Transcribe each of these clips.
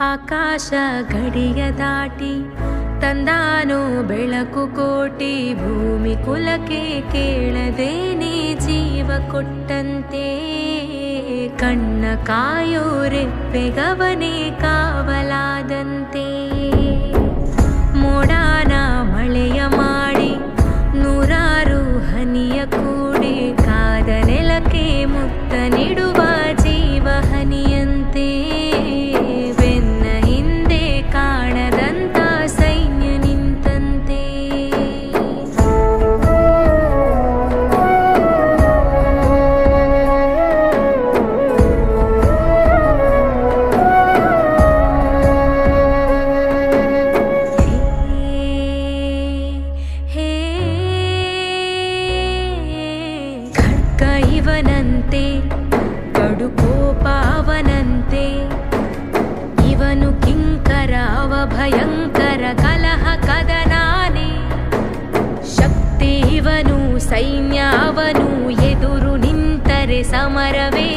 ಆಕಾಶ ಗಡಿಯ ದಾಟಿ ತಂದಾನೋ ಬೆಳಕು ಕೋಟಿ, ಭೂಮಿ ಕುಲಕ್ಕೆ ಕೇಳದೇನೆ ಜೀವ ಕೊಟ್ಟಂತೆ. ಕಣ್ಣ ಕಾಯೋ ರೆಪ್ಪೆಗವನೇ ಕಾವಲಾದಂತೆ. ಮೋಡಾನ ಮಳೆಯ ಮಾಡಿ ನೂರಾರು ಹನಿಯ ಕೂಡಿ, ಕಾದ ನೆಲಕ್ಕೆ ಮುತ್ತ ನೀಡುವ ಜೀವ ಹನಿಯಂತೆ. ಬೆನ್ನ ಹಿಂದೆ ಕಾಣದಂತ ಸೈನ್ಯ ನಿಂತಂತೆ. ಖಡ್ಗ ಇವನಂತೆ, ಕಡು ಕೋಪ ಅವನಂತೆ. ಇವನು ಕಿಂಕರ ಅವ ಭಯಂಕರ, ಕಲಹ ಕದನಾನೆ. ಶಕ್ತಿ ಇವನು, ಸೈನ್ಯ ಅವನು, ಎದುರು ನಿಂತರೆ ಸಮರವೇ.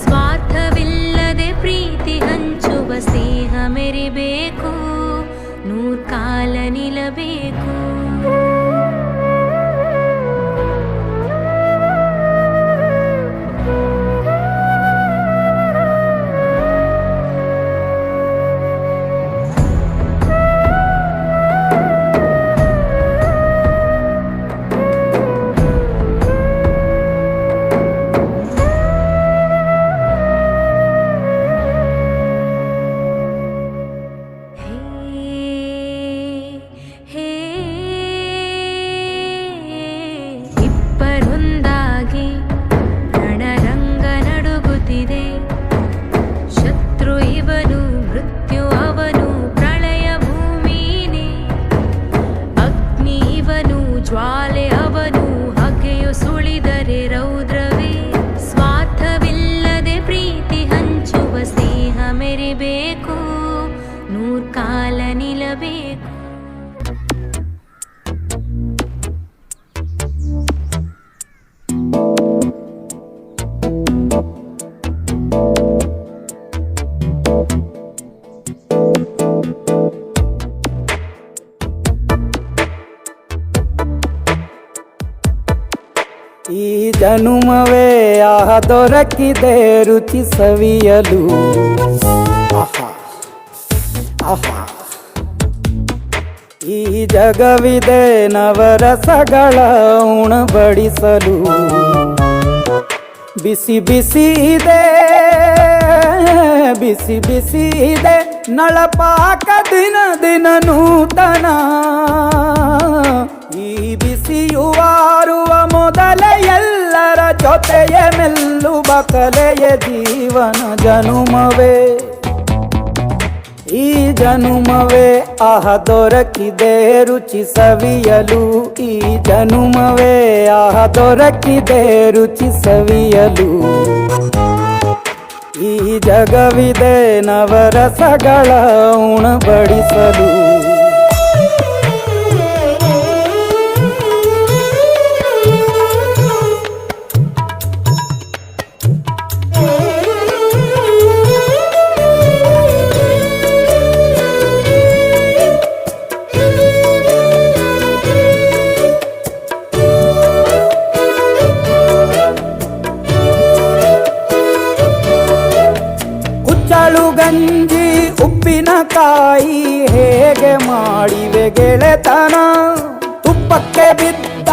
ಸ್ವಾರ್ಥವಿಲ್ಲದೆ ಪ್ರೀತಿ ಹಂಚುವ ಸ್ನೇಹ ಮೆರಿಬೇಕು, ನೂರ್ಕಾಲ ನಿಲ್ಲಬೇಕು. ಇಬ್ಬರೊಂದಾಗಿ ರಣರಂಗ ನಡುಗುತ್ತಿದೆ. ಶತ್ರು ಇವನು, ಮೃತ್ಯು ಅವನು, ಪ್ರಳಯ ಭೂಮಿನೇ. ಅಗ್ನಿ ಇವನು, ಜ್ವಾಲೆ ಅವನು, ಹಗೆಯು ಸುಳಿದರೆ ರೌದ್ರವೇ. ಸ್ವಾರ್ಥವಿಲ್ಲದೆ ಪ್ರೀತಿ ಹಂಚುವ ಸ್ನೇಹ ಮೆರಿಬೇಕು, ನೂರ್ಕಾಲ ನಿಲ್ಲಬೇಕು. ಈ ಜನುಮವೇ ಆಹ ದೊರಕಿದೆ ರುಚಿ ಸವಿಯಲು. ಆಹಾ ಆಹಾ. ಈ ಜಗವಿದೆ ನವರಸಗಳ ಉಣಬಡಿಸಲು. ಬಿಸಿ ಬಿಸಿ ಇದೆ, ಬಿಸಿ ಬಿಸಿ ಇದೆ ನಳಪಾಕ ದಿನ ದಿನ ನೂತನ. ಈ ಬಿಸಿಯುವಾರುವ ಮೊದಲೇ ಎಲ್ಲರ ಜೊತೆಯ ಮೆಲ್ಲುವ ಕಲೆಯ ಜೀವನ ಜನುಮವೇ. ಈ ಜನುಮವೇ ಆಹ ದೊರಕಿದೆ ರುಚಿ ಸವಿಯಲು. ಈ ಜನುಮವೇ ಆಹ ದೊರಕಿದೆ ರುಚಿ ಸವಿಯಲು. ಈ ಜಗವಿದೆ ನವರಸಗಳ ಉಣಬಡಿಸಲು. ಗಂಜಿ ಉಪ್ಪಿನಕಾಯಿ ಹೇಗೆ ಮಾಡಿವೆ ಗೆಳೆತನ. ತುಪ್ಪಕ್ಕೆ ಬಿದ್ದ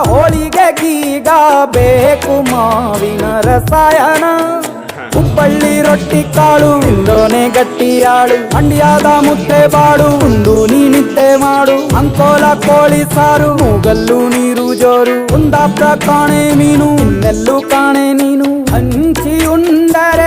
ಹೋಳಿಗೆ ಗೀಗ ಬೇಕು ಮಾವಿನ ರಸಾಯನ. ಹುಬ್ಬಳ್ಳಿ ರೊಟ್ಟಿ ಕಾಳು, ಇಂದೋನೆ ಗಟ್ಟಿಯಾಳು, ಮಂಡ್ಯದ ಮುದ್ದೆ ಬಾಡು, ಉಂಡು ನೀನಿದ್ದೆ ಮಾಡು. ಅಂಕೋಲ ಕೋಳಿ ಸಾರು, ಮೂಗಲ್ಲು ನೀರು ಜೋರು, ಕುಂದಾಪುರ ಕಾಣೆ ಮೀನು, ಇನ್ನೆಲ್ಲೂ ಕಾಣೆ ನೀನು. ಹಂಚಿ ಉಂಡರೆ